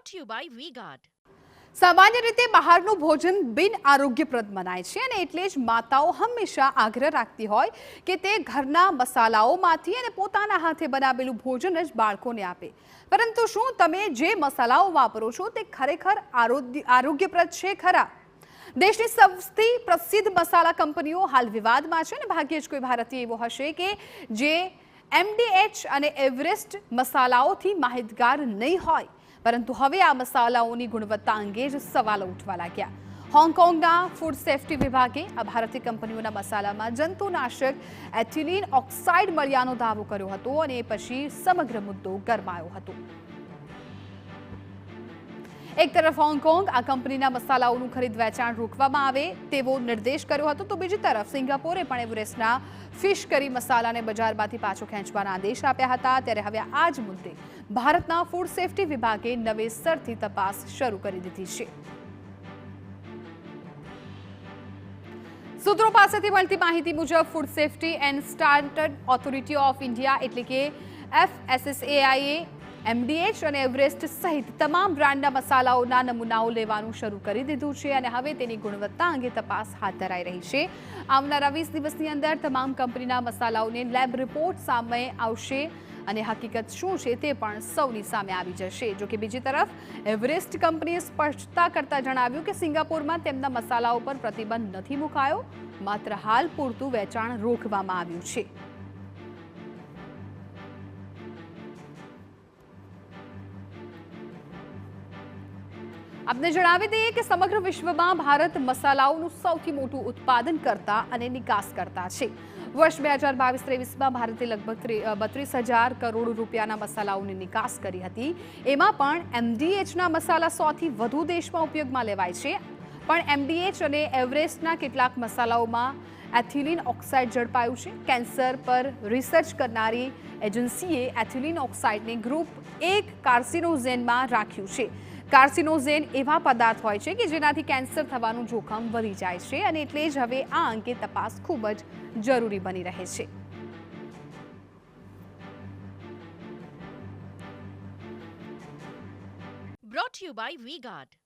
brought to you by V-Guard. સામાન્ય રીતે બહારનું ભોજન બિન આરોગ્યપ્રદ મનાય છે અને એટલે જ માતાઓ હંમેશા આગ્રહ રાખતી હોય કે તે ઘરના મસાલાઓમાંથી અને પોતાના હાથે બનાવેલું ભોજન જ બાળકોને આપે. પરંતુ શું તમે જે મસાલાઓ વાપરો છો તે ખરેખર આરોગ્યપ્રદ છે ખરા? દેશની સૌથી પ્રસિદ્ધ મસાલા કંપનીઓ હાલ વિવાદમાં છે અને ભાગ્યે જ કોઈ ભારતીય એવો હશે કે જે MDH અને એવરેસ્ટ મસાલાઓથી માહિતગાર નહીં હોય. પરંતુ હવે આ મસાલાઓની ગુણવત્તા અંગે જ સવાલો ઉઠવા લાગ્યા. હોંગકોંગના ફૂડ સેફ્ટી વિભાગે આ ભારતીય કંપનીઓના મસાલામાં જંતુનાશક એથિલીન ઓક્સાઇડ મળ્યાનો દાવો કર્યો હતો અને પછી સમગ્ર મુદ્દો ગરમાયો હતો. એક તરફ હોંગકોંગ આ કંપનીના મસાલાઓનું ખરીદ વેચાણ રોકવામાં આવે તેવો નિર્દેશ કર્યો હતો, તો બીજી તરફ સિંગાપોરે પણ એવરેસ્ટના ફિશ કરી મસાલાને બજારમાંથી પાછો ખેંચવાના આદેશ આપ્યા હતા. ત્યારે હવે આ જ મુદ્દે ભારતના ફૂડ સેફ્ટી વિભાગે નવેસરથી તપાસ શરૂ કરી દીધી છે. સૂત્રો પાસેથી મળતી માહિતી મુજબ food safety and standard authority of India એટલે કે FSSAI MDH અને એવરેસ્ટ સહિત તમામ બ્રાન્ડના મસાલાઓના નમૂનાઓ લેવાનું શરૂ કરી દીધું છે અને હવે તેની ગુણવત્તા અંગે તપાસ હાથ ધરાઈ રહી છે. આવનારા 20 દિવસની અંદર તમામ કંપનીના મસાલાઓને લેબ રિપોર્ટ સામે આવશે અને હકીકત શું છે તે પણ સૌની સામે આવી જશે. જોકે બીજી તરફ એવરેસ્ટ કંપનીએ સ્પષ્ટતા કરતા જણાવ્યું કે સિંગાપોરમાં તેમના મસાલાઓ પર પ્રતિબંધ નથી મુકાયો, માત્ર હાલ પૂરતું વેચાણ રોકવામાં આવ્યું છે. આપને જણાવી દઈએ કે સમગ્ર વિશ્વમાં ભારત મસાલાઓનું સૌથી મોટું ઉત્પાદન કરતા અને નિકાસ કરતા છે. વર્ષ 2022-23માં ભારતે લગભગ 32,000 કરોડ રૂપિયાના મસાલાઓની નિકાસ કરી હતી. એમાં પણ MDHના મસાલા 100થી વધુ દેશમાં ઉપયોગમાં લેવાય છે. પણ MDH અને એવરેસ્ટના કેટલાક મસાલાઓમાં એથિલીન ઓક્સાઇડ ઝડપાયું છે. કેન્સર પર રિસર્ચ કરનારી એજન્સીએ એથિલીન ઓક્સાઇડને ગ્રુપ 1 કાર્સિનોજેનમાં રાખ્યું છે. કાર્સિનોજેન એવા પદાર્થ હોય છે કે જેનાથી કેન્સર થવાનું જોખમ વધી જાય છે અને એટલે જ હવે આ અંગે તપાસ ખૂબ જ જરૂરી બની રહે છે. Brought to you by V-Guard.